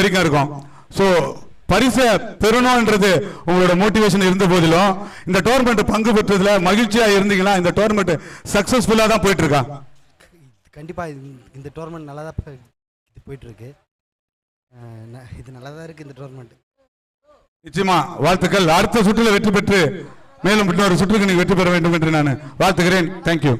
வரைக்கும் இருக்கும். ஸோ பரிசை பெறணும்ன்றது உங்களோட மோட்டிவேஷன் இருந்த போதிலும் இந்த டோர்னமெண்ட் பங்கு பெற்றதுல மகிழ்ச்சியா இருந்தீங்களா? இந்த டோர்னமெண்ட் சக்சஸ்ஃபுல்லா தான் போயிட்டு இருக்கா? கண்டிப்பா இந்த டோர்னமெண்ட் நல்லா தான் போயிட்டு இருக்கு. இது நல்லா தான் இருக்கு இந்த டோர்னமெண்ட். நிச்சயமா வாழ்த்துக்கள். அடுத்த சுற்றுல வெற்றி பெற்று மேலும் இன்னொரு சுற்றுக்கு நீங்க வெற்றி பெற வேண்டும் என்று நான் வாழ்த்துகிறேன். தேங்க்யூ.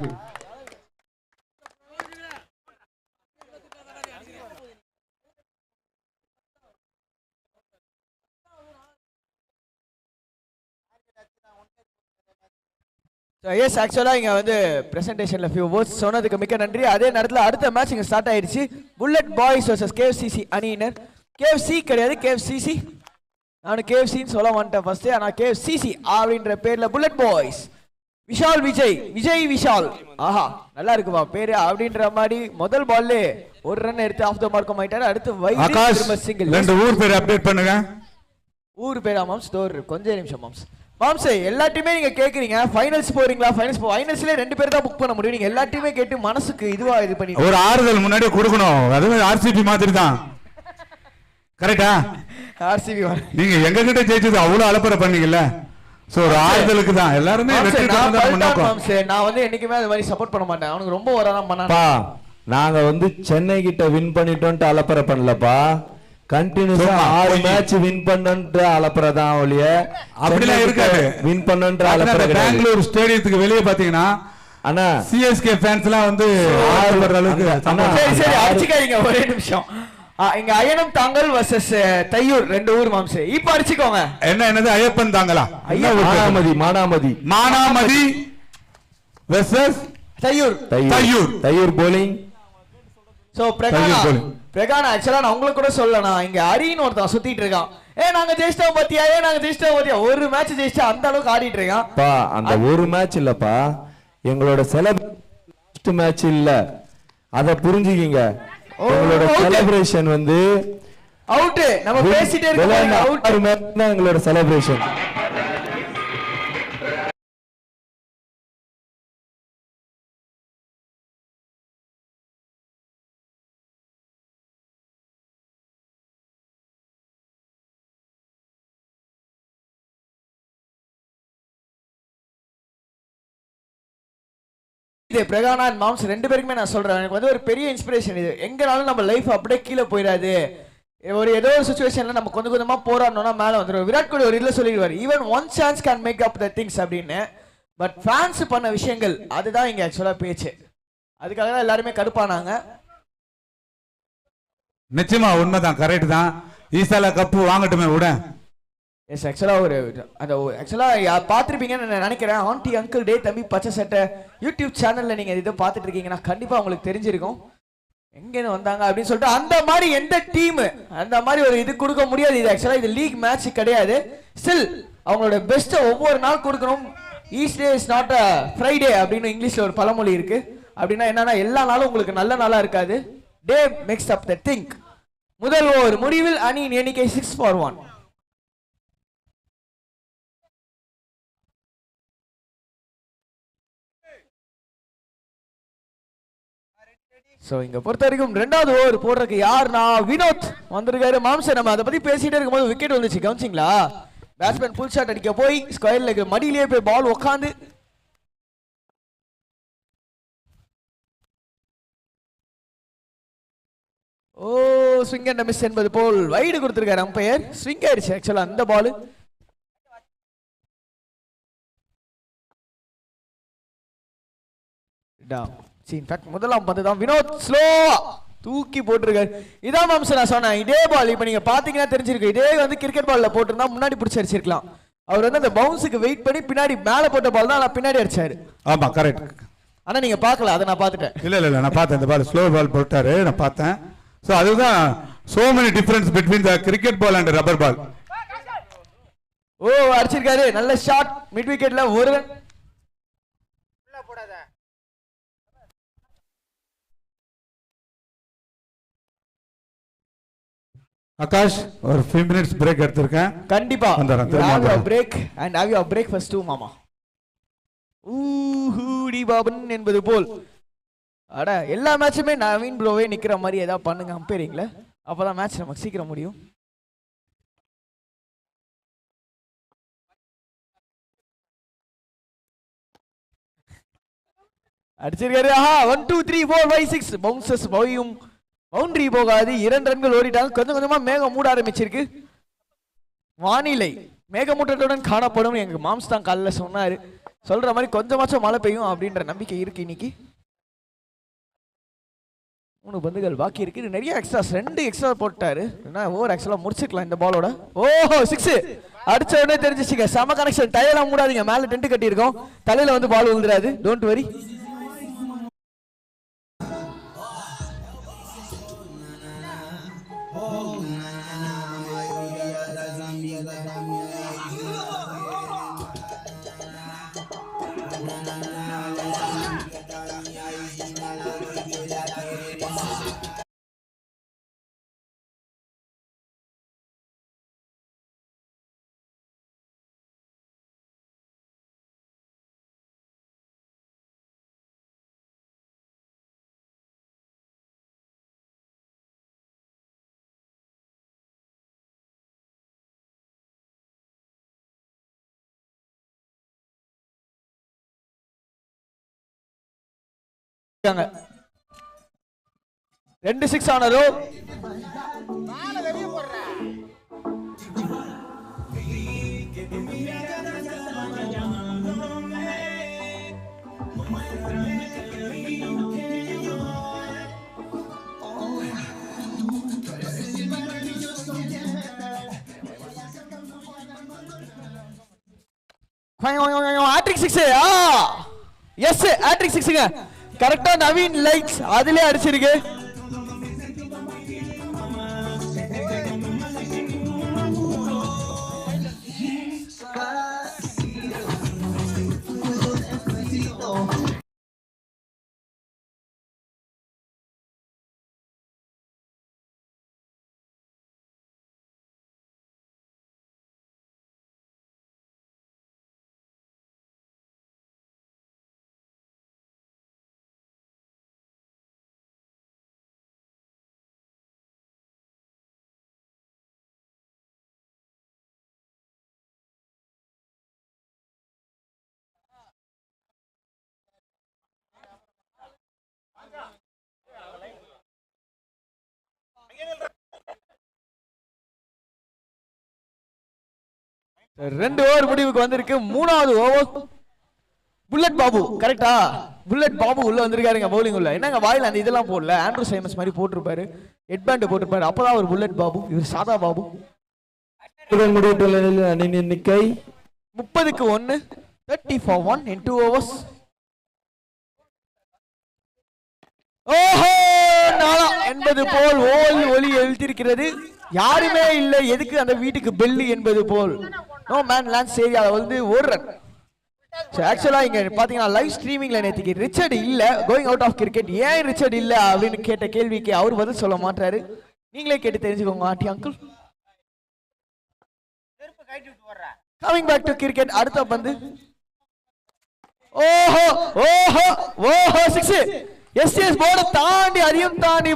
எஸ் ஆக்சுவலாக இங்கே வந்து ப்ரெசன்டேஷனில் ஃபியூ வேர்ட்ஸ் சொன்னதுக்கு மிக்க நன்றி. அதே நேரத்தில் அடுத்த மேட்ச் இங்கே ஸ்டார்ட் ஆயிடுச்சு. புல்லட் பாய்ஸ் வர்சஸ் கேஎஃப்சிசி அணியினர். கேஎஃப்சி கிடையாது, கேஎஃப்சிசி. நான் கேஎஃப்சின்னு சொல்ல மாட்டேன் ஃபர்ஸ்ட். ஆனால் கேஎஃப்சிசி அப்படின்ற பேரில் புல்லட் பாய்ஸ். விஷால் விஜய், விஜய் விஷால். ஆஹா நல்லா இருக்குப்பா பேரு. அப்படின்ற மாதிரி முதல் பால்ல ஒரு ரன் எடுத்து ஆஃப் த மார்க் ஆயிட்டாரு. அடுத்து வைத் சிங்கிள். ரெண்டு ஊர் பேர் அப்டேட் பண்ணுங்க. ஊர் பேரா மாம்ஸ்? கொஞ்சம் நிமிஷம் மாம்ஸ். மாம்ஸ் எல்லா டீமே நீங்க கேக்குறீங்க ஃபைனல்ஸ் போறீங்களா? ஃபைனல்ஸ்ல ரெண்டு பேர் தான் புக் பண்ண முடியும். நீங்க எல்லா டீமே கேட்டு மனசுக்கு இதுவா இது பண்ணி ஒரு ஆறுதல் முன்னாடியே கொடுக்கணும். அதுவே ஆர்சிபி மாதிரி தான். கரெக்ட்டா? ஆர்சிபி நீங்க எங்க கிட்ட ஜெயிச்சது அவ்வளவு அலப்பற பண்ணீங்கல்ல. சோ ஒரு ஆறுதலுக்கு தான் எல்லாரும் வெற்றி தான் நோக்கம். மாம்ஸ் நான் வந்து என்னைக்குமே அது மாதிரி சப்போர்ட் பண்ண மாட்டேன். அவனுக்கு ரொம்ப ஓவரா பண்ணானப்பா. நாங்க வந்து சென்னை கிட்ட வின் பண்ணிட்டோம்னு அலப்பற பண்ணலப்பா. கண்டினியூஸா 6 மேட்ச் வின் பண்ணன்ற அலப்பறதான் ஒளிய அப்படிலாம் இருக்காது. வின் பண்ணன்ற அலப்பற. பெங்களூர் ஸ்டேடியத்துக்கு வெளியே பாத்தீங்கன்னா அண்ணா சிஎஸ்கே ஃபேன்ஸ் எல்லாம் வந்து ஆடுற அளவுக்கு. சரி சரி அடிச்சுக்காதீங்க ஒரே நிமிஷம். இங்க அயனம் தாங்கல் வர்சஸ் தையூர் ரெண்டு ஊர் மாம்ஸ். இப்ப அடிச்சுக்கோங்க. என்னது ஐயப்பன் தாங்களா? Manamathi versus Thaiyur. Thaiyur bowling. So பிரகானா ஆக்சுவலா நான் உங்களுக்கு கூட சொல்லணும். இங்க அரின்னு ஒருத்தன் சுத்திட்டு இருக்கான். நாங்க ஜெயிச்சிட்டோம் பாத்தியா, நாங்க ஜெயிச்சிட்டோம் பாத்தியா. ஒரு மேட்ச் ஜெயிச்சா அந்த அளவுக்கு ஆடிட்டு இருக்கான். பா அந்த ஒரு மேட்ச் இல்லப்பா, எங்களோட செலிப்ரேஷன் மேட்ச் இல்ல. அத புரிஞ்சுக்கீங்க. எங்களோட செலிப்ரேஷன் வந்து அவுட். நம்ம பேசிட்டே இருக்கோம். அவுட் மேட்ச் தான் எங்களோட செலிப்ரேஷன். பிரகானா அண்ட் மாம்ஸ் ரெண்டு பேருக்குமே நான் சொல்றேன், எனக்கு வந்து ஒரு பெரிய இன்ஸ்பிரேஷன் இது. எங்கனாலும் நம்ம லைஃப் அப்படியே கீழே போயிடாது. ஒரு ஏதோ ஒரு சுச்சுவேஷன்ல நம்ம கொஞ்சம் கொஞ்சமா போராடணும்னா மேல வந்துடும். விராட் கோலி ஒரு இதுல சொல்லிடுவார், even one chance can make up the things அப்படின்னு. பட் ஃபேன்ஸ் பண்ண விஷயங்கள் அதுதான் இங்க ஆக்சுவலா பேச்சு. அதுக்காக தான் எல்லாருமே கடுப்பானாங்க. நிச்சயமா உண்மைதான், கரெக்ட் தான். ஈசாலா கப்பு வாங்கட்டுமே விட. எஸ் ஆக்சுவலா ஒரு அந்த ஆக்சுவலா பார்த்துருப்பீங்கன்னு நான் நினைக்கிறேன். ஆண்டி அங்கிள் டே தம்பி பச்சை சட்டை யூடியூப் சேனல்ல நீங்க இதை பார்த்துட்டு இருக்கீங்கன்னா கண்டிப்பா உங்களுக்கு தெரிஞ்சிருக்கும் எங்கேருந்து வந்தாங்க அப்படின்னு சொல்லிட்டு. அந்த மாதிரி எந்த டீம் அந்த மாதிரி ஒரு இது கொடுக்க முடியாது. இது ஆக்சுவலா இது லீக் மேட்ச் கிடையாது. ஸ்டில் அவங்களோட பெஸ்ட்டை ஒவ்வொரு நாள் கொடுக்கணும். Each day is not a Friday அப்படின்னு இங்கிலீஷ்ல ஒரு பழமொழி இருக்கு. அப்படின்னா என்னன்னா எல்லா நாளும் உங்களுக்கு நல்ல நாளா இருக்காது. டே மேக்ஸ் அப் த திங்க். முதல் ஓவர் முடிவில் அணியின் எண்ணிக்கை 6 for 1. சோ இங்க பொறுத்த வரைக்கும் ரெண்டாவது ஓவர் போடுறதுக்கு யாருன்னா வினோத் வந்திருக்காரு. மாம்ச நம்ம அதை பத்தி பேசிட்டே இருக்கும்போது விக்கெட் வந்துச்சு, கவனிச்சிங்களா? பேட்ஸ்மேன் புல் ஷாட் அடிக்க போய் ஸ்கொயர் லெக் மடியிலேயே போய் பால் உட்காந்து ஸ்விங் அண்ட் மிஸ் என்பது போல் வைடு கொடுத்திருக்காரு அம்பையர். ஸ்விங் ஆயிடுச்சு ஆக்சுவலா அந்த பால். முதலாம் பந்து தான் வினோத் ஸ்லோ தூக்கி போட்டிருக்காரு. இதான் மாம்ச நான் சொன்னேன், இதே பால் இப்ப நீங்க பாத்தீங்கன்னா தெரிஞ்சிருக்கு. இதே வந்து கிரிக்கெட் பால்ல போட்டிருந்தா முன்னாடி பிடிச்சி அடிச்சிருக்கலாம். அவர் வந்து அந்த பவுன்ஸுக்கு வெயிட் பண்ணி பின்னாடி மேல போட்ட பால் தான் நான் பின்னாடி அடிச்சாரு. ஆமா கரெக்ட். ஆனா நீங்க பார்க்கல, அதை நான் பார்த்துட்டேன். இல்ல நான் பார்த்தேன். இந்த பால் ஸ்லோ பால் போட்டாரு, நான் பார்த்தேன். சோ அதுதான் so many difference between the cricket ball and rubber ball. ஓ அடிச்சிருக்காரு, நல்ல ஷாட் மிட் விக்கெட்ல ஒரு ரன். ஆகாஷ் ஒரு 5 minutes பிரேக் எடுத்துர்க்கேன். கண்டிப்பா வந்துறேன். Break and have your breakfast too மாமா. ஊஹூடி பாபன் என்பது போல் அட எல்லா மேட்சுமே நவீன் ப்ரோவே நிக்கிற மாதிரி ஏதாவது பண்ணுங்க அம்பையரிங்ல. அப்பதான் மேட்ச் நமக்கு சீக்கிரம் முடியும். அடிச்சிருக்காரு. ஆஹா 1 2 3 4 5 6 பவுன்சஸ் போயும் பவுண்டரி போகாது. 2 ரன்கள் ஓடிட்டாங்க. கொஞ்சம் கொஞ்சமா மேகம் மூட ஆரம்பிச்சிருக்கு. வானிலை மேகமூட்டத்துடன் காணப்படும். எங்க மாம்ஸ் தான் காலைல சொன்னாரு. சொல்ற மாதிரி கொஞ்சமாச்சும் மழை பெய்யும் அப்படின்ற நம்பிக்கை இருக்கு இன்னைக்கு. 3 பந்துகள் பாக்கி இருக்கு. நிறைய எக்ஸ்ட்ராஸ் 2 எக்ஸ்ட்ரா போட்டாரு. என்ன ஓவர் ஆக்சுவலா முடிச்சுக்கலாம் இந்த பாலோட. ஓஹோ 6 அடிச்ச உடனே தெரிஞ்சிச்சுங்க. செம கனெக்ஷன். டயர்லாம் மூடாதீங்க. மேல டென்ட் கட்டி இருக்கோம். தலையில வந்து பால் விழுந்துராது. Don't worry. இருக்காங்க 2 6 ஆனரோ. ஹேட்ரிக் 6. எஸ் ஹேட்ரிக் 6ங்க. கரெக்டா நவீன் லைட்ஸ் அதிலே அடிச்சிருக்கு. ரெண்டு ஓவர் முடிவுக்கு வந்திருக்கு. 3வது ஓவர் புல்லட் பாபு. கரெக்டா புல்லட் பாபு உள்ள வந்திருக்காருங்க பவுலிங் உள்ள. என்னங்க வாயில அந்த இதெல்லாம் போடல. ஆண்ட்ரூ சைமஸ் மாதிரி போட்டிருப்பாரு. ஹெட் பேண்ட் போட்டிருப்பாரு. அப்பதான் ஒரு புல்லட் பாபு. இவர் சாதா பாபு. எண்ணிக்கை 30க்கு 1 30 for 1 in 2 overs. ஓஹோ நாளா என்பது போல் ஒலி எழுத்திருக்கிறது. யாருமே இல்லை. எதுக்கு அந்த வீட்டுக்கு பெல்லி என்பது போல். நோ மேன் லேண்ட்ஸ் ஏரியாவில் வந்து ஒரு ரன். ஆக்சுவலா இங்க பாத்தீங்கன்னா லைவ் ஸ்ட்ரீமிங்ல நேத்திக்கு ரிச்சர்ட் இல்ல. Going out of cricket. ஏன் ரிச்சர்ட் இல்ல அப்படின்னு கேட்ட கேள்விக்கு அவர் பதில் சொல்ல மாட்டாரு. நீங்களே கேட்டு தெரிஞ்சுக்கோங்க aunty uncle. Coming back to cricket. அடுத்த பந்து. ஓஹோ ஓஹோ ஓஹோ 6. எஸ்எஸ் போர்ட தாண்டி அதையும் தாண்டி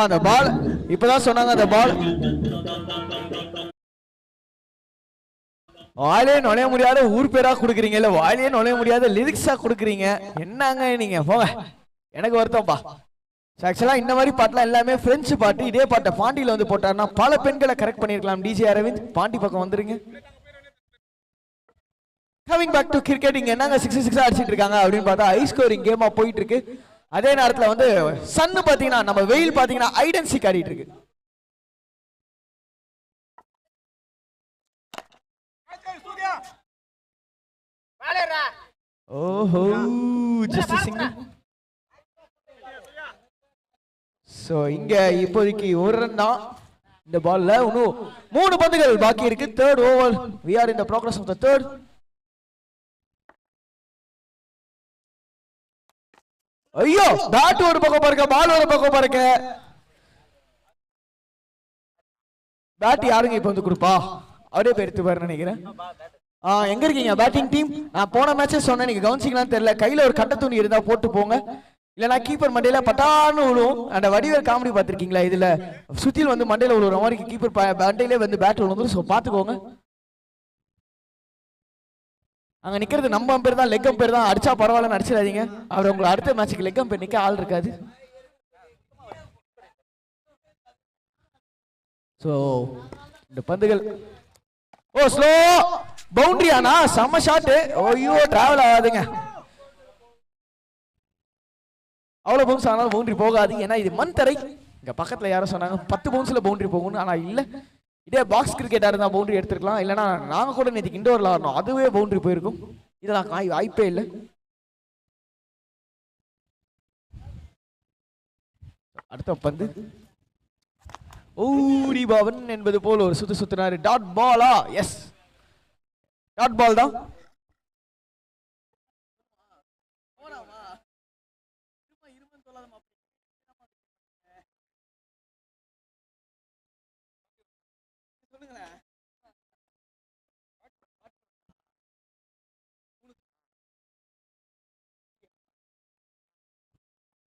அந்த பால் இப்பதான் சொன்னாங்க. அந்த பால் வாயிலே நுழைய முடியாத ஊர் பேரா கொடுக்குறீங்க. இல்ல வாயிலே நுழைய முடியாத லிரிக்ஸா கொடுக்குறீங்க. என்னங்க நீங்க போங்க. எனக்கு வருத்தம்ப்பா. ஆக்சுவலா இந்த மாதிரி பாட்டுலாம் எல்லாமே பிரெஞ்சு பாட்டு. இதே பாட்டை பாண்டியில வந்து போட்டாருன்னா பல பெண்களை கரெக்ட் பண்ணிருக்கலாம். டிஜே அரவிந்த் பாண்டி பக்கம் வந்துருங்க. Coming back to cricket. இங்க என்னங்க 6 அடிச்சிட்டு இருக்காங்க அப்படின்னு பார்த்தா ஹை ஸ்கோரிங் கேமா போயிட்டு இருக்கு. அதே நேரத்துல வந்து சன்னு பாத்தீங்கன்னா நம்ம வெயில் பாத்தீங்கன்னா ஐடென்சிக் ஆடிட்டு இருக்கு. ஓஹோ ஜஸ்ட் சிங்கிள் சோ இங்க இப்போதைக்கு ஒரு ரன் தான் இந்த பால்ல. இன்னும் 3 பந்துகள் பாக்கி இருக்கு. Third over. we are in the progress of the third. ஐயோ பேட் ஒரு பக்கம் பாருங்க, பால் ஒரு பக்கம் பாருங்க. பேட் யாருங்க இப்ப வந்து கொடுப்பா? அப்படியே போய் எடுத்து பாரு நினைக்கிறேன். எங்க இருக்கீங்க பேட்டிங் டீம்? நான் போன மேட்சே சொன்னேன், நீங்க கவனிச்சிங்களான்னு தெரியல. கையில ஒரு கட்ட துணி இருந்தா போட்டு போங்க, இல்லைன்னா கீப்பர் மண்டையில பட்டான்னு விழுவும். அந்த வடிவேல் காமெடி பார்த்திருக்கீங்களா? இதுல சுத்தியில் வந்து மண்டையில விழுற மாதிரி கீப்பர் மண்டையிலே வந்து பேட் விழுந்துரும். ஸோ பாத்துக்கோங்க. அங்க நிக்கிறது நம்ம அம்பேர் தான், லெக் அம்பேர் தான். அடிச்சா பரவாயில்லன்னு அடிச்சிடாதீங்க. அவர் உங்களை அடுத்த மேட்சுக்கு லெக் அம்பேர் நிக்க ஆள் இருக்காது. ஸோ இந்த பந்துகள் ஸ்லோ பவுண்டரியானா செம்ம ஷாட். ஐயோ டிராவல் ஆகாதுங்க. அவ்வளவு பவுன்ஸ் ஆனாலும் பவுண்டரி போகாது, ஏன்னா இது மண் தரை. இங்க பக்கத்துல யாரும் சொன்னாங்க 10 பவுன்ஸ்ல பவுண்டரி போகணும், ஆனா இல்ல. இதே பாக்ஸ் கிரிக்கெட்டா இருந்தா பவுண்டரி எடுத்துருக்கலாம், இல்லைன்னா நாங்க கூட நேற்றுக்கு இண்டோர்ல ஆடணும், அதுவே பவுண்டரி போயிருக்கும். இதெல்லாம் வாய்ப்பே இல்லை. அடுத்த பந்து ஓடி பவன் என்பது போல் ஒரு சுத்துனாரு. டாட் பாலா? எஸ், டாட் பால் தான்.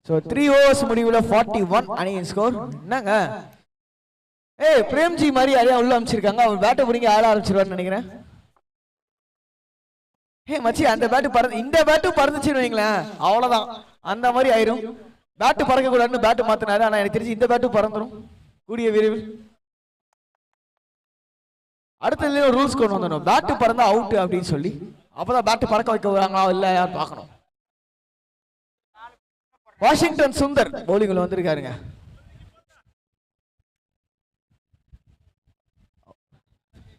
So 3 overs முடிவுல 41 அணியின் ஸ்கோர். என்னங்க பிரேம்ஜி மாதிரி யாரையா உள்ள அமைச்சிருக்காங்க, அவர் பேட்டை பிடிங்க ஆட ஆரம்பிச்சிருவான்னு நினைக்கிறேன். மச்சி அந்த பேட்டு இந்த பேட்டு பறந்துச்சுன்னு வைங்களேன், அவ்வளவுதான், அந்த மாதிரி ஆயிரும். பேட்டு பறக்க கூடாதுன்னு பேட்டு மாத்தினாரு, ஆனா எனக்கு தெரிஞ்சு இந்த பேட்டு பறந்துடும் கூடிய விரைவில். அடுத்ததுல ஒரு ரூல்ஸ் கொண்டு வந்துடணும், பேட்டு பறந்தா அவுட் அப்படின்னு சொல்லி. அப்பதான் பேட்டு பறக்க வைக்க வராங்களா இல்ல யார் பார்க்கணும். வாஷிங்டன் சுந்தர் பவுலிங்ல வந்திருக்காருங்க.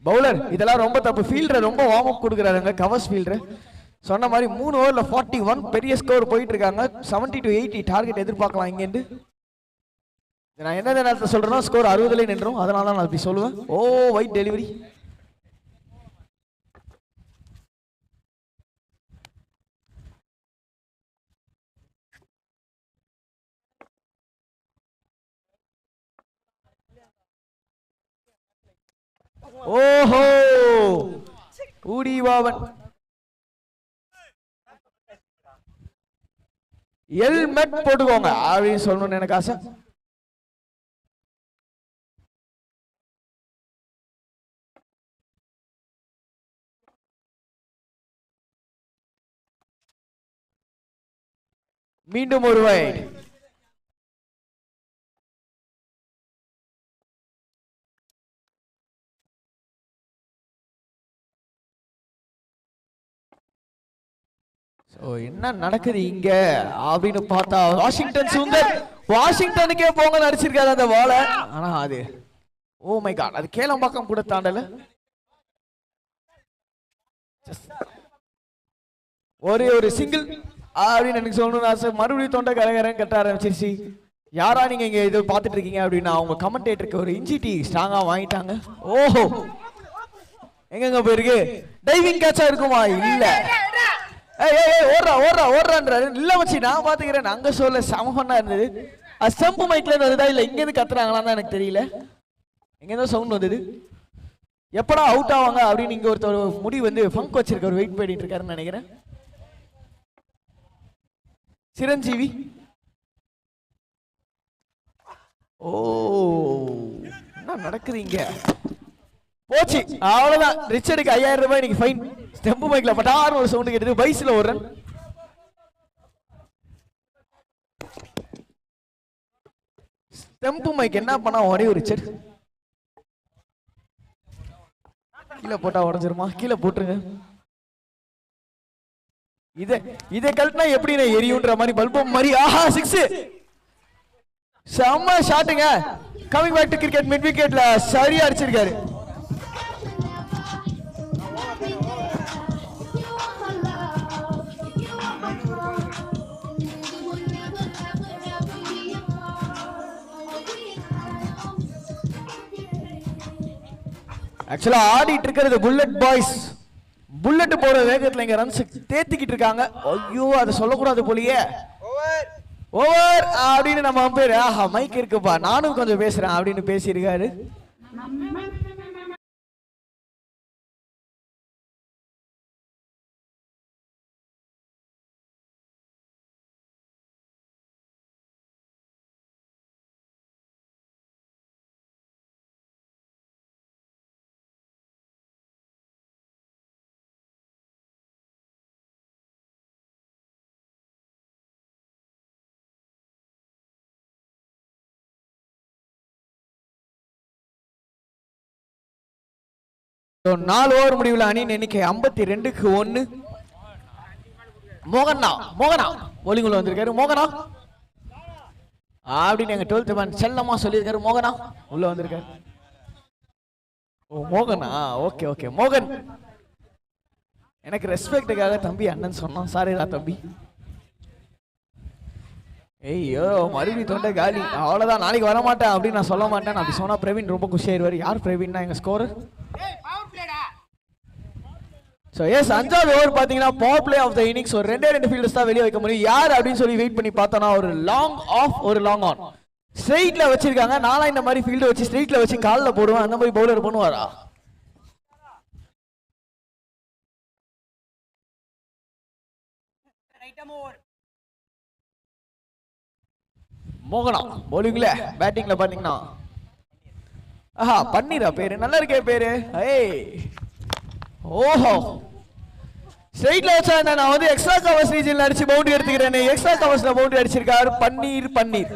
பவுலர் இதெல்லாம் ரொம்ப தப்பு. ஃபீல்டர் ரொம்ப வார்ம் அப் கொடுக்குறாருங்க, கவர்ஸ் ஃபீல்டர். சொன்ன மாதிரி 3 ஓவர்ல 41 பெரிய ஸ்கோர் போயிட்டு இருக்காங்க. 70 to 80 டார்கெட் எதிர்பார்க்கலாம் இங்கேருந்து. நான் என்ன நேரத்தை சொல்றேன்னா ஸ்கோர் 60ல நின்றோம், அதனால தான் நான் அப்படி சொல்லுவேன். White delivery. ஓஹோ ஊடிவாவன் ஹெல்மெட் போட்டுக்கோங்க அப்படின்னு சொல்லணும்னு எனக்கு ஆசை. மீண்டும் ஒரு வைட். என்ன நடக்குது இங்க அப்படின்னு பார்த்தா வாஷிங்டன் சுந்தர் வாஷிங்டனுக்கே போங்க நடிச்சிருக்காரு அந்த பால. ஆனா அது ஓ மை காட், அது கேளம்பாக்கம் கூட தாண்டல. ஒரே ஒரு சிங்கிள் அப்படின்னு எனக்கு சொல்லணும்னு ஆசை. மறுபடியும் தொண்டை கரகரன்னு கட்ட ஆரம்பிச்சிருச்சு. யாரா நீங்க இங்க இது பாத்துட்டு இருக்கீங்க அப்படின்னா அவங்க கமெண்டேட்டருக்கு ஒரு இஞ்சி டீ ஸ்ட்ராங்கா வாங்கிட்டாங்க. ஓஹோ எங்க போயிருக்கு? டைவிங் கேட்சா இருக்குமா? இல்ல ஓடுறான்றாரு. இல்ல வச்சு நான் பாத்துக்கிறேன். அங்க சொல்ல சமஹன்னா இருந்தது. ஸ்டம்ப் மைக்ல வருதா இல்ல இங்க இருந்து கத்துறாங்களான்னு தான் எனக்கு தெரியல. எங்க இருந்தோ சவுண்ட் வந்தது. எப்படா அவுட் ஆவாங்க அப்படின்னு இங்க ஒருத்தர் முடி வந்து ஃபங்க் வச்சிருக்க வெயிட் பண்ணிட்டு இருக்காருன்னு நினைக்கிறேன். சிரஞ்சீவி என்ன நடக்குதுங்க? போச்சு அவ்வளவுதான். ரிச்சர்டுக்கு 5000 ரூபாய் இன்னைக்கு ஃபைன். ஸ்டெம்பு மைக்ல பட்டாரு ஒரு சவுண்ட் கேட்டது. பைஸ்ல ஒரு ரன். ஸ்டெம்பு மைக் என்ன பண்ணா ஒரே ஒரு ரிச்சர்ட் கீழே போட்டா உடஞ்சிருமா? கீழே போட்டுருங்க. இதை கழட்டினா எப்படி எரியுன்ற மாதிரி பல்பம் மாதிரி. ஆஹா 6 செம்ம ஷாட்டுங்க. Coming back to cricket mid விக்கெட்ல சரியா அடிச்சிருக்காரு. ஆக்சுவலா ஆடிட்டு இருக்கிறது புல்லட் பாய்ஸ். புல்லட் போற வேகத்துல இங்க ரன்ஸ் தேத்திக்கிட்டு இருக்காங்க. ஐயோ அதை சொல்லக்கூடாது போலியே. ஓவர் அப்படின்னு நம்ம பேர் ஆஹா மைக் இருக்குப்பா நானும் கொஞ்சம் பேசுறேன் அப்படின்னு பேசியிருக்காரு. So, 4 ஓவர் முடிவில் அணியின் எண்ணிக்கை 52க்கு 1. மோகனா bowling உள்ள வந்திருக்காரு. மோகனா அப்படின்னு எங்க 12th மேன் செல்லமா சொல்லியிருக்காரு. மோகனா உள்ள வந்திருக்காரு. ஓ மோகனா ஓகே ஓகே மோகன் எனக்கு ரெஸ்பெக்டுக்காக தம்பி அண்ணன் சொன்னான். சாரிடா தம்பி. ஐயோ மறுபடியும் தொண்டை காலி. அவ்வளவுதான் நாளைக்கு வர மாட்டேன் அப்படின்னு நான் சொல்ல மாட்டேன். நான் அப்படி சொன்னா பிரவீன் ரொம்ப குஷியாயிருவாரு. யார் பிரவீன்னா எங்க ஸ்கோரர். So yes, அஞ்சாவது ஓவர் பாத்தீங்கன்னா power play of the innings. ஒரு ரெண்டு ஃபீல்டர்ஸ் தான் வெளியே வைக்க முடியும். யார் அப்படின்னு சொல்லி வெயிட் பண்ணி பார்த்தோம்னா ஒரு லாங் ஆஃப் ஒரு லாங் ஆன் ஸ்ட்ரெயிட்ல வச்சிருக்காங்க. நாளா இந்த மாதிரி ஃபீல்டர் வச்சு ஸ்ட்ரெயிட்ல வச்சு காலில் போடுவேன். அந்த மாதிரி பவுலர் பண்ணுவாரா? மோகனா பவுலிங்ல பேட்டிங்ல பாத்தீங்கன்னா ஆஹா பன்னீரா பேரு நல்லா இருக்கே பேரு. ஏய் ஓஹோ ஸ்ட்ரைட்ல வச்சா நான் வந்து எக்ஸ்ட்ரா கவர்ஸ் ரீஜன்ல அடிச்சு பவுண்டரி எடுத்துக்கிறேன். எக்ஸ்ட்ரா கவர்ஸ்ல பவுண்டரி அடிச்சிருக்காரு பன்னீர்.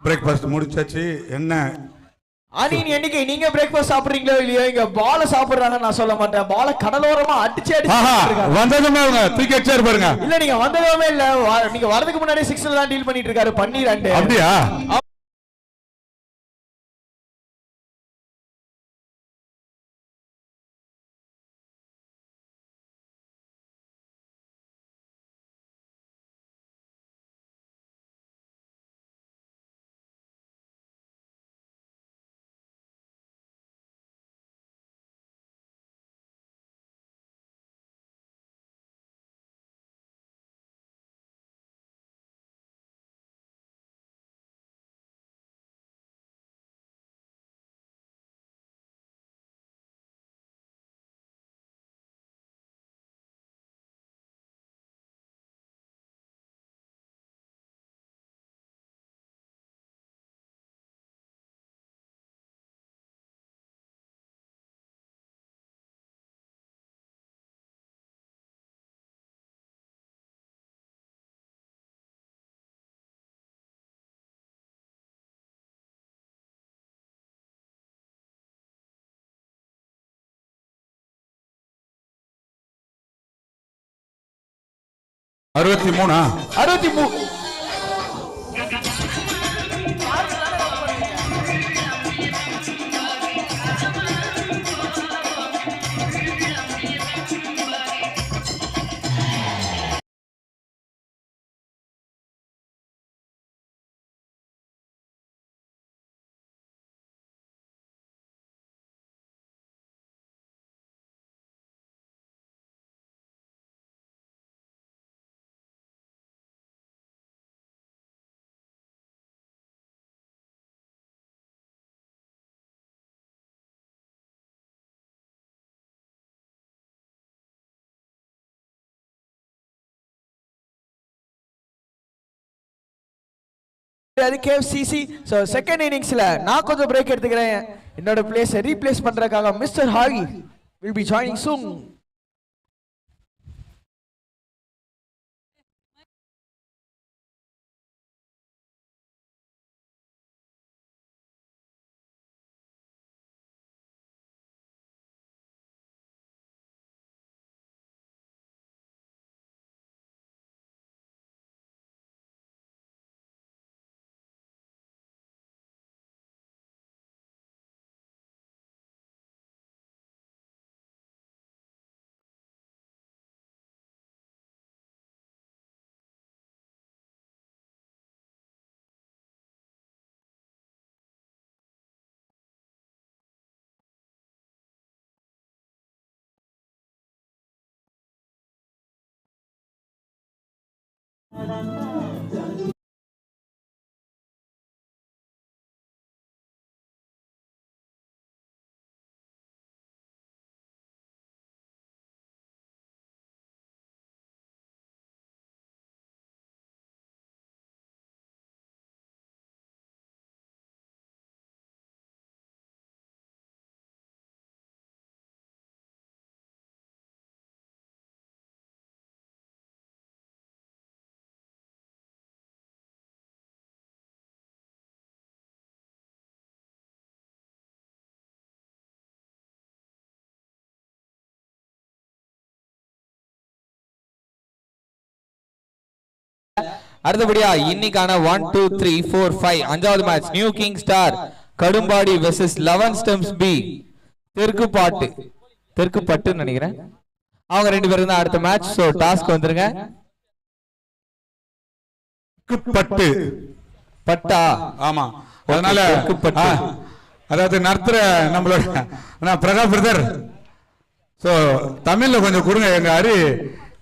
பிரேக்ஃபாஸ்ட் முடிச்சாச்சு. என்ன அணியின் எண்ணிக்கை நீங்க பிரேக்ஃபாஸ்ட் சாப்பிடுறீங்களோ இல்லையோ இங்க பால சாப்பிடுறாங்கன்னு நான் சொல்ல மாட்டேன். பால கடலோரமா அடிச்சு வந்ததுமே அவங்க தூக்கி அடிச்சாரு பாருங்க. இல்ல நீங்க வந்ததுமே இல்ல நீங்க வரதுக்கு முன்னாடி 6ல தான் டீல் பண்ணிட்டு இருக்காரு பன்னீர். அப்படியா? அது KFCC. ஸோ செகண்ட் இன்னிங்ஸ்ல நான் கொஞ்சம் பிரேக் எடுத்துக்கிறேன். என்னோட பிளேஸை ரீப்ளேஸ் பண்றதுக்காக mister ஹாகி will be joining soon. அடுத்தபடியா இன்னைக்கான 1 2 3 4 5 அஞ்சாவது match New King Star Kadumbadi versus 11 Stems B Therkupattu நினைக்கிறேன். அவங்க ரெண்டு பேரும் தான் அடுத்த மேட்ச். சோ டாஸ்க் வந்துருங்க. பட்டா ஆமா, அதனால தெற்குப்பட்டு. அதாவது நர்த்தர நம்மளோட பிரகா பிரதர். சோ தமிழ்ல கொஞ்சம் கொடுங்க. எங்க ஹரி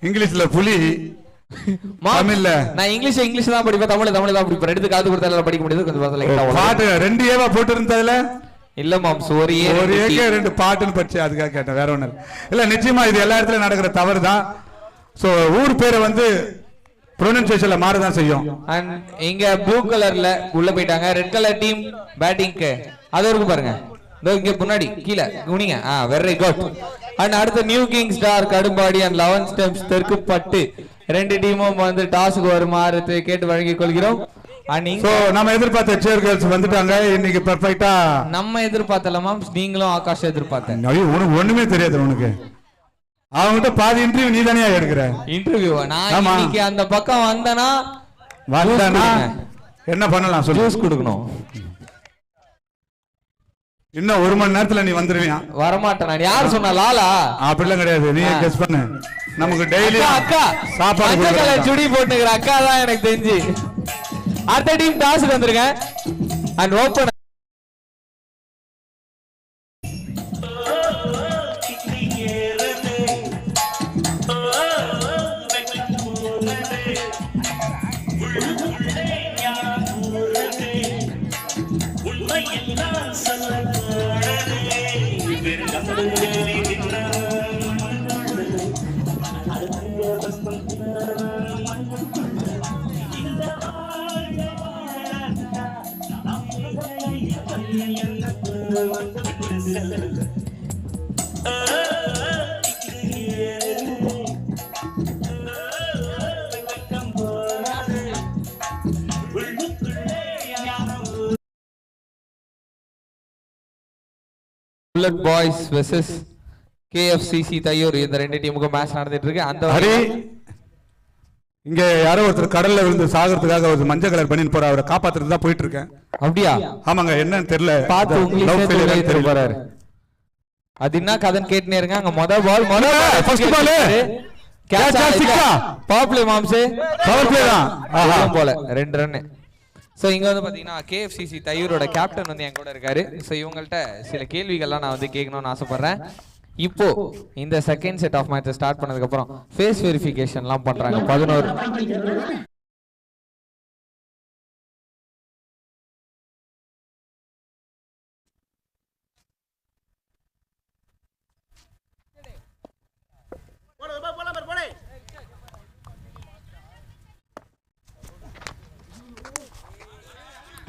இங்கிலீஷ்ல புலி, தமிழ்ல நான் இங்கிலீஷ் தான் படிப்பேன், தமிழ் தான் படிப்பேன். ரெண்டு காது கொடுத்தால படிக்க முடியாது. கொஞ்சம் பாட்டு 2 ஏவா போட்டு இருந்ததுல இல்ல மாம்ஸ் ஒரு ஏக்கே 2 பாட்டுன்னு படிச்சு அதுக்காக கேட்டேன், வேற ஒண்ணு இல்ல. நிச்சயமா இது எல்லா இடத்துலயும் நடக்கிற தவறு தான். சோ ஊர் பேரை வந்து ப்ரொனன்சியேஷன்ல மாறதான் செய்யும். அண்ட் இங்க ப்ளூ கலர்ல உள்ள போயிட்டாங்க. ரெட் கலர் டீம் பேட்டிங்க்கு அது இருக்கு பாருங்க. இதோ இங்க முன்னாடி கீழ குனிங்க. Very good. அண்ட் அடுத்த New King Star Kadumbadi and 11 Stems Therkupattu ரெண்டு டீமும் வந்து டாஸ்க்கு வருமாறு கேட்டு வழங்கிக் கொள்கிறோம். சோ நம்ம எதிர்பார்த்த சேர் கேர்ள்ஸ் வந்துட்டாங்க இன்னைக்கு பெர்ஃபெக்ட்டா. நம்ம எதிர்பார்த்தல மேம், நீங்களும் ஆகாஷ் எதிர்பார்த்தேன். உனக்கு ஒண்ணுமே தெரியாது. உனக்கு அவங்ககிட்ட பாதி இன்டர்வியூ நீ தானே எடுக்கிற. இன்டர்வியூ நான் இன்னைக்கு அந்த பக்கம் வந்தனா என்ன பண்ணலாம் சொல்லு. ஜூஸ் கொடுக்கணும். இன்னும் 1 மணி நேரத்துல நீ வந்துருவியா? வரமாட்டேன். யார் சொன்னா? லாலா? அப்படிலாம் கிடையாது, நீ கெஸ் பண்ணு. நமக்கு டெய்லி அக்கா சாப்பாடு சுடி போட்டுக்கிற அக்கா தான் எனக்கு தெரிஞ்சு. அடுத்த டீம் டாஸ்க்கு வந்திருக்க. And open bullet boys versus KFCC Thaiyur. இந்த ரெண்டு டீமுக்கும் மேட்ச் நடந்துட்டு இருக்கு. அந்த இங்க யாரோ ஒருத்தர் கடல்ல விழுந்து சாகிறதுக்காக ஒரு மஞ்சள் கலர் பண்ணிட்டு போற, அவரை காப்பாத்துறது தான் போயிட்டு இருக்கேன். அப்படியா? ஆமாங்க, என்னன்னு தெரியல. பாத்து உங்களுக்கு போறாரு. அது என்ன கதைன்னு கேட்டுனே இருங்க. அங்க முதல் பால் ஃபர்ஸ்ட் பால் கேட்ச் சிக்ஸா பவர் பிளே மாம்ஸ். பவர் பிளே தான் போல 2 ரன். ஸோ இங்க வந்து பாத்தீங்கன்னா KFCC தையூரோட கேப்டன் வந்து என் கூட இருக்காரு. ஸோ இவங்கள்ட்ட சில கேள்விகள்லாம் நான் வந்து கேட்கணும்னு ஆசைப்படுறேன். இப்போ இந்த second set of match start பண்ணதுக்கு அப்புறம் ஃபேஸ் வெரிஃபிகேஷன்லாம் பண்றாங்க 11.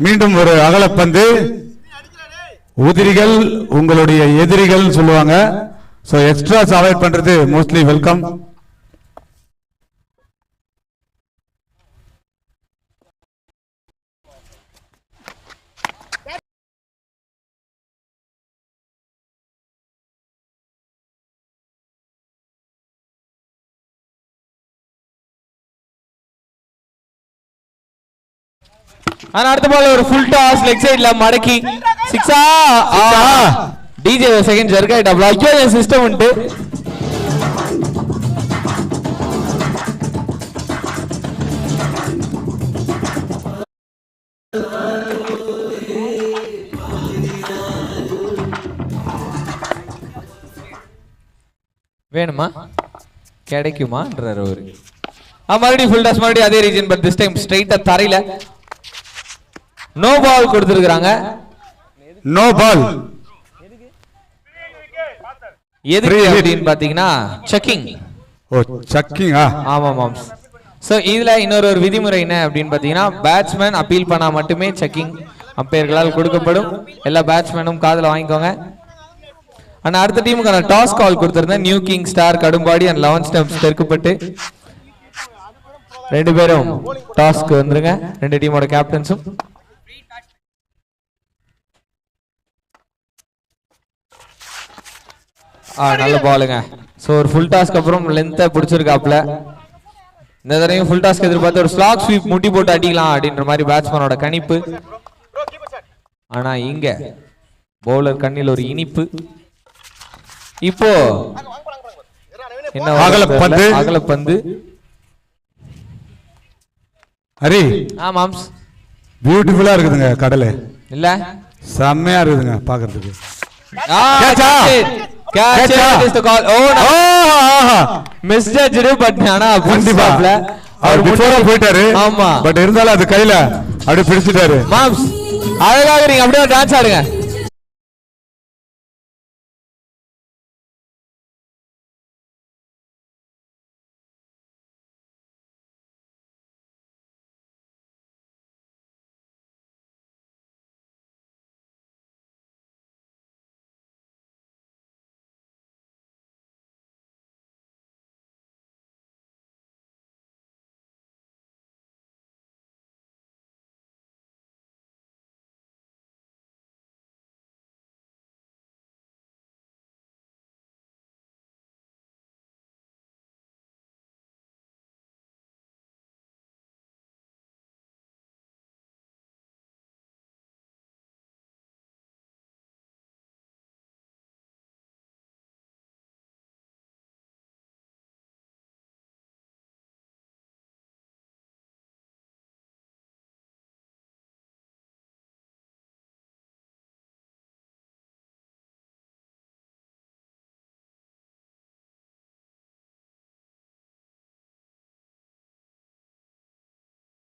மீண்டும் ஒரு அகலப்பந்து. உதிரிகள் உங்களுடைய எதிரிகள் சொல்லுவாங்க. சோ எக்ஸ்ட்ராஸ் அவாய்ட் பண்றது மோஸ்ட்லி வெல்கம். ஆனா அடுத்த பால் ஒரு ஃபுல் டாஸ் லெக் சைடுல மடக்கி சிக்ஸா. டிஜே செகண்ட் ஜர்க் ஆயிட்டாப்ல. ஐயோ என் சிஸ்டம் உண்டு. வேணுமா கிடைக்குமான்றார் அவரு. மறுபடியும் ஃபுல் டாஸ், மறுபடியும் அதே ரீஜன், பட் திஸ் டைம் ஸ்ட்ரைட்டா தரையில. நோ பால் கொடுத்திருக்காங்க. நோ பால் எதுக்கு அப்படின்னு பாத்தீங்கன்னா செக்கிங். ஓ செக்கிங். ஆமா மாம்ஸ். சோ இதுல இன்னொரு விதிமுறை என்ன அப்படின்னு பாத்தீங்கன்னா, பேட்ஸ்மேன் அப்பீல் பண்ணா மட்டுமே செக்கிங் அம்பையர்களால் கொடுக்கப்படும். எல்லா பேட்ஸ்மேனும் காதுல வாங்கிக்கோங்க. ஆனா அடுத்த டீமுக்கான டாஸ் கால் கொடுத்திருந்தேன். New King Star Kadumbadi and 11 Steps Therkupattu. ரெண்டு பேரும் டாஸ்க்கு வந்துருங்க, ரெண்டு டீமோட கேப்டன்ஸும். நல்ல பாலுங்க. சோ ஒரு ஃபுல் டாஸ்க்கு அப்புறம் லென்த்தை பிடிச்சிருக்காப்ல. இந்த தடவையும் ஃபுல் டாஸ்க் எதிர்பார்த்து ஒரு ஸ்லாக் ஸ்வீப் முட்டி போட்டு அடிக்கலாம் அப்படின்ற மாதிரி பேட்ஸ்மேனோட கணிப்பு. ஆனா இங்க பவுலர் கண்ணில் ஒரு இனிப்பு. இப்போ என்ன அகலப்பந்து. ஹரி மாம்ஸ் பியூட்டிஃபுல்லா இருக்குதுங்க கடலை. இல்ல செம்மையா இருக்குதுங்க பாக்குறதுக்கு. போயிட்டாரு. ஆமா பட் இருந்தாலும் அது கையில அப்படியே பிடிச்சிட்டாரு. மாம்ஸ் அழகாக நீங்க அப்படியே டான்ஸ் ஆடுங்க.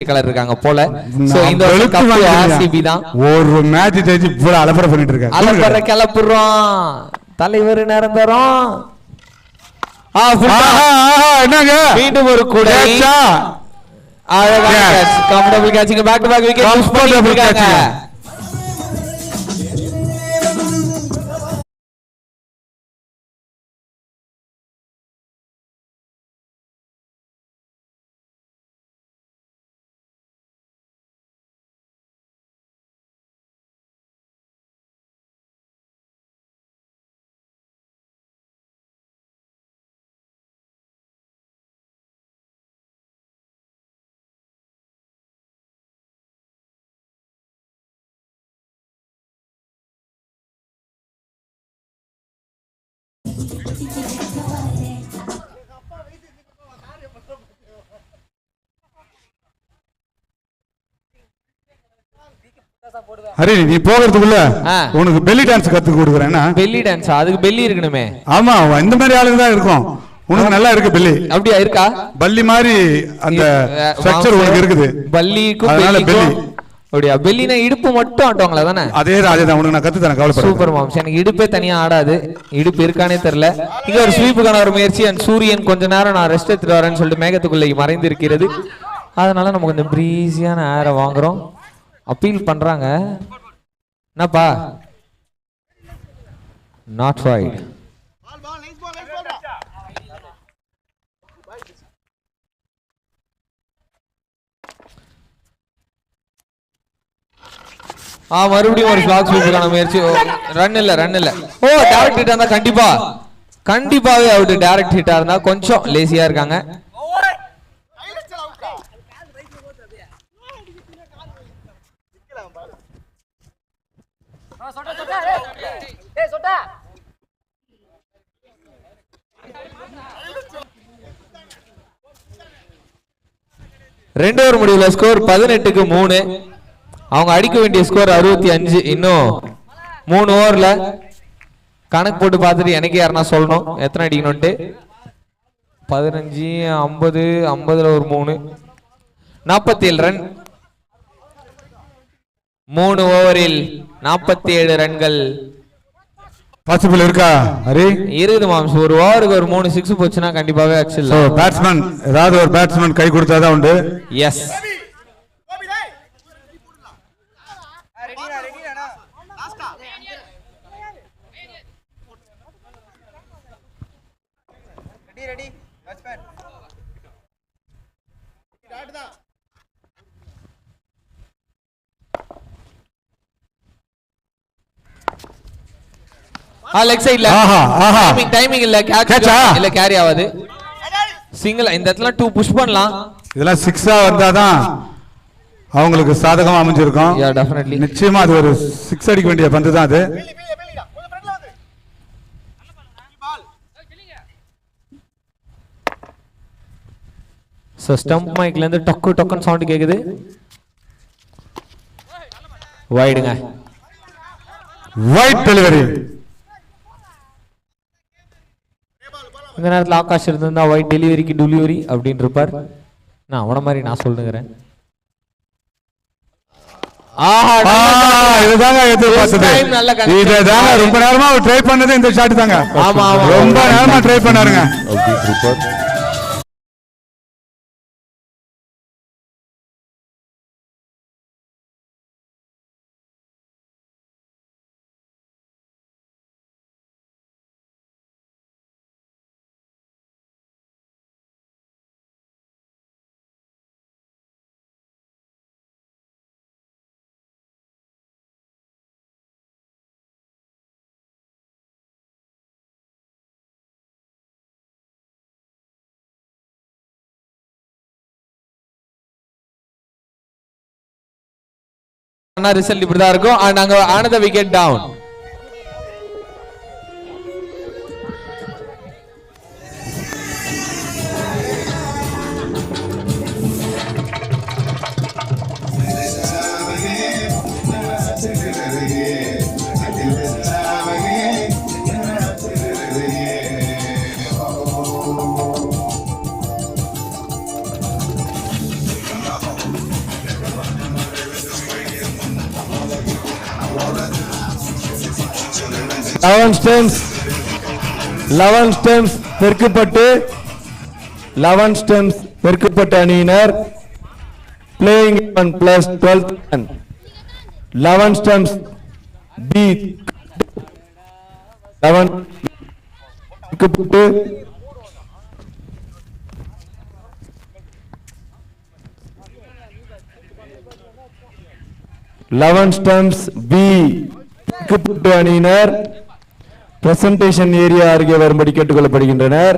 கலர் இருக்காங்க போல. சோ இந்த கப் ஆர்சிபி தான். ஒரு மேட்ச் ஜெயிச்சு பூரா அலப்பற பண்ணிட்டு இருக்காங்க. அலப்பற கிளப்புறோம் தலைவர் நிரந்தரம். என்னங்க மீண்டும் ஒரு கூட அழகான catch. Comfortable catching. Back to back wicket use பண்ணிருக்காங்க. ஹரி நீ போகிறதுக்குள்ள உனக்கு பெல்லி டான்ஸ் கத்து கொடுக்குறேன். Belly dance? அதுக்கு பெல்லி இருக்கணுமே. ஆமா இந்த மாதிரி ஆளுங்க தான் இருக்கும். உனக்கு நல்லா இருக்கு பெல்லி. அப்படியா இருக்கா? பல்லி மாதிரி அந்த ஸ்ட்ரக்சர் உனக்கு இருக்குது. பல்லிக்கும் பெல்லிக்கும் அப்படியா? பெல்லினா இடுப்பு மட்டும் ஆட்டுவாங்களா தானே? அதே தான் உனக்கு நான் கத்து தரேன், கவலைப்படாத. Super moms. எனக்கு இடுப்பே தனியா ஆடாது. இடுப்பு இருக்கானே தெரியல. இங்க ஒரு ஸ்வீப்புக்கான ஒரு முயற்சி. அண்ட் சூரியன் கொஞ்ச நேரம் நான் ரெஸ்ட் எடுத்துட்டு வரேன்னு சொல்லிட்டு மேகத்துக்குள்ள மறைந்து இருக்கிறது. அதனால நம்ம கொஞ்சம் பிரீஸியான ஏரை வாங்குறோம். அப்பீல் பண்றாங்க. என்னப்பா? Not wide. மறுபடியும் ஒரு ஃபிளாக் ஸ்வீப்புக்கான முயற்சி. ரன் இல்ல. ஓ, டைரக்ட் ஹிட்டா இருந்தா கண்டிப்பாவே அவுட். டைரக்ட் ஹிட்டா இருந்தா கொஞ்சம் லேசியா இருக்காங்க. ரெண்டு ஓவர் முடிவுல ஸ்கோர் 18க்கு 3. அவங்க அடிக்க வேண்டிய ஸ்கோர் 65. இன்னும் 3 ஓவர்ல கணக்கு போட்டு பார்த்துட்டு எனக்கு யாருன்னா சொல்லணும் எத்தனை அடிக்கணும்ட்டு. 15, 50, 50ல ஒரு 3, 47 ரன். 3 ஓவரில் 47 ரன்கள் பாசிபிள் இருக்கா ஹரி? இருக்குது மாம்ஸ். ஒரு ஓவருக்கு ஒரு 3 6 போச்சுன்னா கண்டிப்பாவே ஆக்சுவல். பேட்ஸ்மேன் ஏதாவது ஒரு பேட்ஸ்மேன் கை கொடுத்தாதான் உண்டு. எஸ். லெக் சைடுல டைமிங் இல்ல, கேட்ச் இல்ல, கேரி ஆகாது. சிங்கிள். இந்த இடத்துல 2 புஷ் பண்ணலாம். இதெல்லாம் 6-ஆ வந்தாதான் அவங்களுக்கு சாதகமா அமைஞ்சிருக்கும். யா, டெஃபினெட்லி. நிச்சயமா அது ஒரு 6 அடிக்க வேண்டிய பந்து தான் அது. சோ ஸ்டம்ப் மைக்ல இருந்து டக்கு சவுண்ட் கேக்குது. வைடுங்க. Wide delivery. இந்த நேரத்தில் ஆகாஷ் இருந்தா வைட் டெலிவரிக்கு டெலிவரி அப்படின்னு இருப்பார். நான் அவன மாதிரி நான் சொல்லுங்கிறேன். இதுதாங்க எதிர்பார்த்தது. இதுதாங்க ரொம்ப நேரமா ட்ரை பண்ணது. இந்த ஷாட் தாங்க. ரொம்ப நேரமா ட்ரை பண்ணாருங்க. ரிசல்ட் இப்படிதான் இருக்கும். நாங்க another wicket down. பெருக்கப்பட்ட அணியினர் பிளேயிங் 11 plus 12 11 ஸ்டெம்ஸ் பி 11 பெருக்கப்பட்டு 11 ஸ்டெம்ஸ் பி பெருக்கப்பட்ட அணியினர் பிரசன்டேஷன் ஏரியா அருகே வரும்படி கேட்டுக்கொள்ளப்படுகின்றனர்.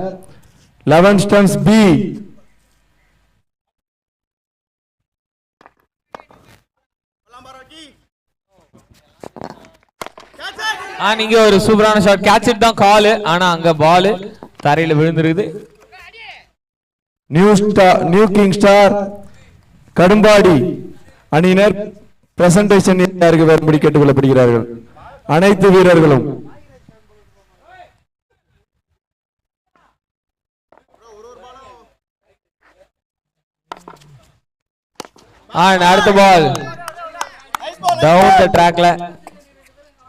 11 ஸ்டெம்ஸ் பி. நீங்க ஒரு சூப்பரான ஷாட். கேட்ச் இட் தான் கால். ஆனா அங்க பால் தரையில விழுந்துருது. நியூ கிங் ஸ்டார் கடும்பாடி அணியினர் பிரசன்டேஷன் ஏரியா அருகே வரும்படி கேட்டுக்கொள்ளப்படுகிறார்கள். அனைத்து வீரர்களும் அடுத்த பால் டவுன் த ட்ராக்ல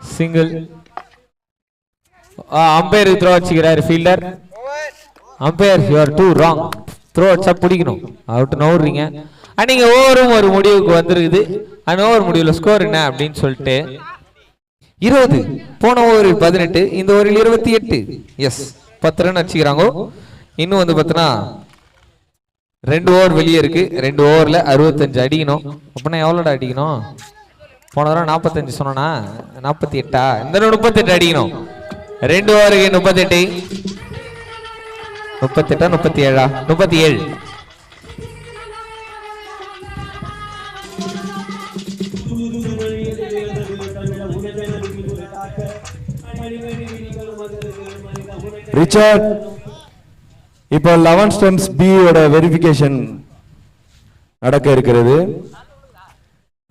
சிங்கிள். அம்பையர் த்ரோ வச்சுக்கிறாரு fielder. Umpire you are too wrong. Throw அடிச்சா பிடிக்கணும். அவுட் நவுறீங்க. நீங்க ஓவரும் ஒரு முடிவுக்கு வந்துருக்குது. அண்ட் ஓவர் முடிவில் ஸ்கோர் என்ன அப்படின்னு சொல்லிட்டு 20 போன ஓவரில் 18 இந்த ஓவரில் 28. எஸ் 10 ரன் அடிச்சுக்கிறாங்க. இன்னும் வந்து பார்த்தோன்னா 2 ஓவர் வெளியே இருக்கு. 2 ஓவரில் 65 அடிக்கணும். அப்படின்னா எவ்வளோடா அடிக்கணும்? போன தடவை 45 சொன்னா 48. இந்த 38 அடிக்கணும். 2 ஓவருக்கு 38 37 37. ரிச்சர்ட், இப்போ 11 ஸ்டெம்ஸ் பி ஓட வெரிஃபிகேஷன் நடக்க இருக்கிறது.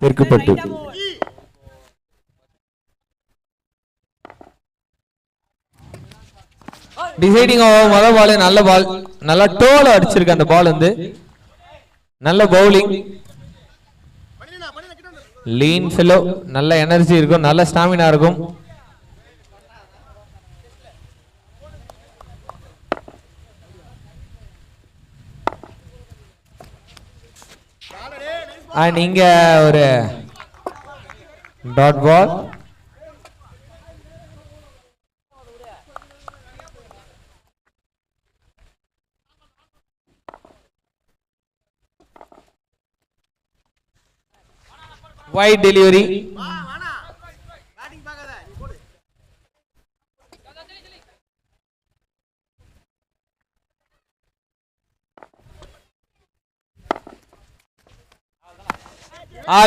தெற்குப்பட்டு டிசைடிங் ஓவர் முதல் பால் நல்ல பால், நல்லா டோல அடிச்சிருக்கு. அந்த பால் வந்து நல்ல பவுலிங், லீன் ஃபெலோ, நல்ல எனர்ஜி இருக்கும், நல்ல ஸ்டாமினா இருக்கும். அண்ட் இங்க ஒரு dot ball. Wide delivery.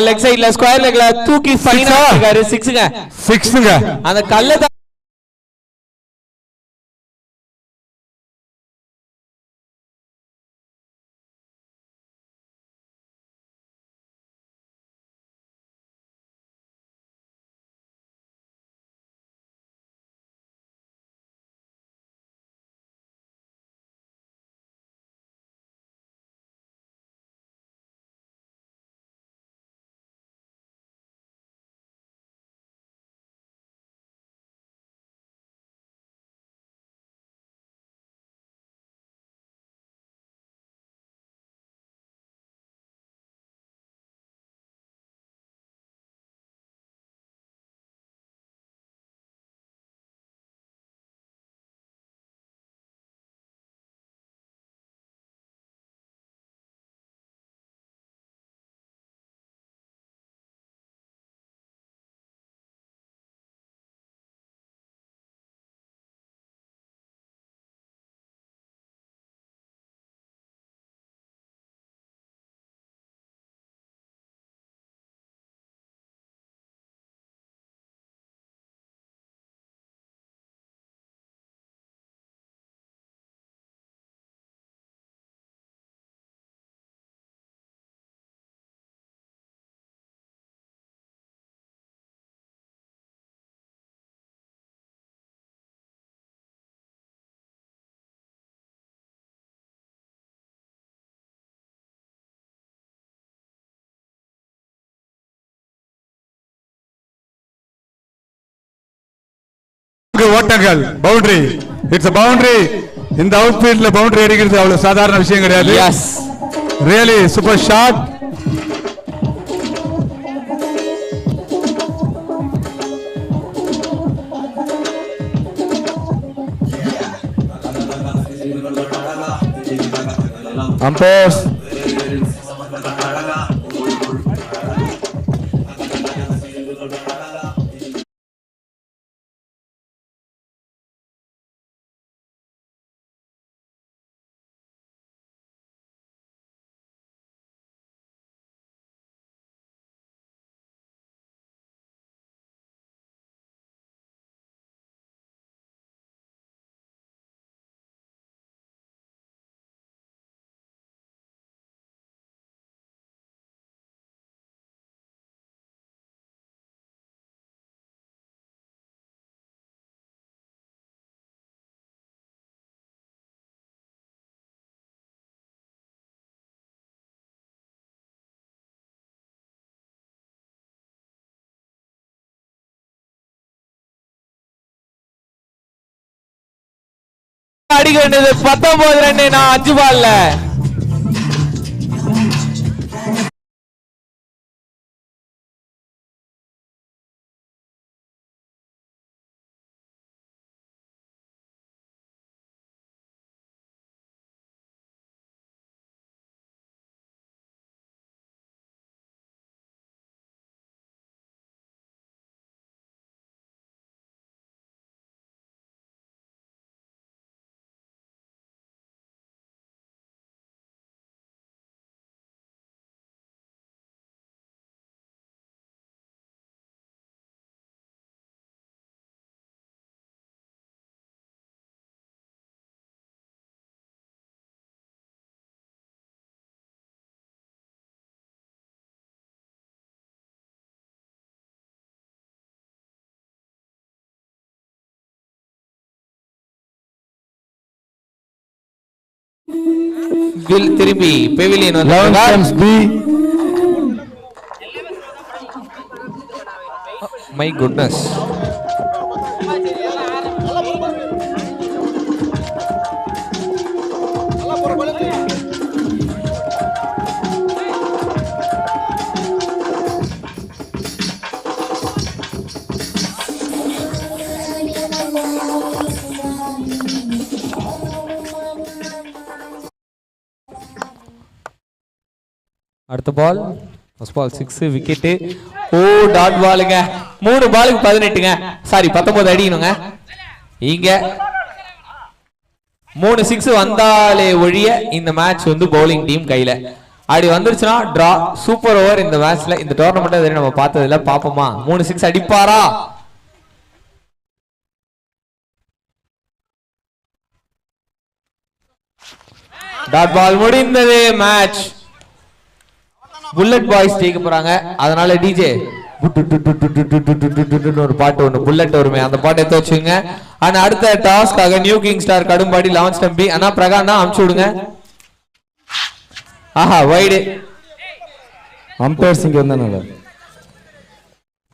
Leg சைடுல ஸ்கொயர் லெக்ல தூக்கி ஃபைனா இருக்காரு. 6ங்க அந்த கல்ல ஓட்டங்கள் பவுண்டரி. It's a boundary. இந்த அவுட்ஃபீல்ட்ல பவுண்டரி அடிக்கிறது அவ்வளவு சாதாரண விஷயம் கிடையாது. Yes really super shot. Umpires அடிக்க வேண்டியது 19 ரன். நான் 5 பால்ல திரும்பி பெவிலியன் 11 வந்து times B. My goodness. அடுத்த பால் ஃபர்ஸ்ட் பால் 6 விக்கெட். ஓ டாட் பாலுங்க. 3 பாலுக்கு 18ங்க. சாரி 19 அடிக்கணுங்க. இங்க 3 6 வந்தாலே ஒழிய இந்த மேட்ச் வந்து பவுலிங் டீம் கையில. அப்படி வந்துருச்சுன்னா டிரா. சூப்பர் ஓவர் இந்த மேட்ச்ல. இந்த டோர்னமெண்ட் வரை நம்ம பார்த்ததுல பாப்போமா 3 6 அடிப்பாரா? டாட் பால் முடிந்தது. மேட்ச் புல்லட் பாய்ஸ் ஜெயிக்க போறாங்க. அதனால டிஜே ஒரு பாட்டு ஒண்ணு புல்லட் வருமே, அந்த பாட்டை எடுத்து வச்சுங்க. ஆனா அடுத்த டாஸ்க்காக நியூ கிங் ஸ்டார் கடும்பாடி 11 ஸ்டம்பி அண்ணா பிரகாண்ணா அமுச்சு விடுங்க. ஆஹா வைடு. அம்பையர்ஸ் இங்க வந்தானல.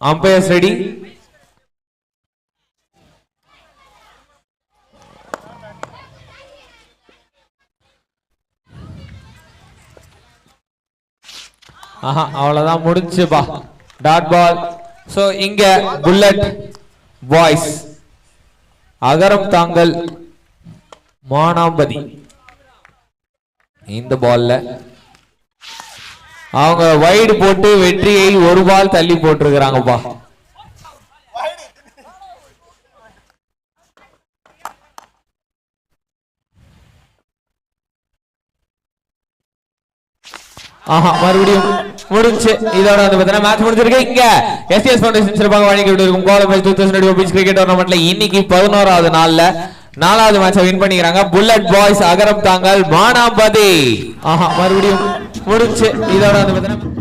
Umpires ready. ஆஹா அவ்வளவுதான் முடிஞ்சுப்பா. Dot ball. சோ இங்க புல்லட் பாய்ஸ் அகரம் தாங்கல் மானாம்பதி இந்த பால்ல அவங்க வைடு போட்டு வெற்றியை ஒரு பால் தள்ளி போட்டிருக்கிறாங்கப்பா. ஆஹா மறுபடியும் முடிஞ்சு. இதோட வந்து பார்த்தீங்கன்னா மேட்ச் முடிஞ்சிருக்கு. இங்க எஸ்டிஎஸ் ஃபவுண்டேஷன் சிறப்பாக வழங்கிட்டு இருக்கும் குவாலிஃபை 2020 பீச் கிரிக்கெட் டோர்னமெண்ட்ல இன்னைக்கு 11வது நாள்ல 4வது மேட்சை வின் பண்ணிக்கிறாங்க புல்லட் பாய்ஸ் அகரம் தாங்கல் மானாம்பதி. ஆஹா மறுபடியும் முடிஞ்சு. இதோட வந்து பார்த்தீங்கன்னா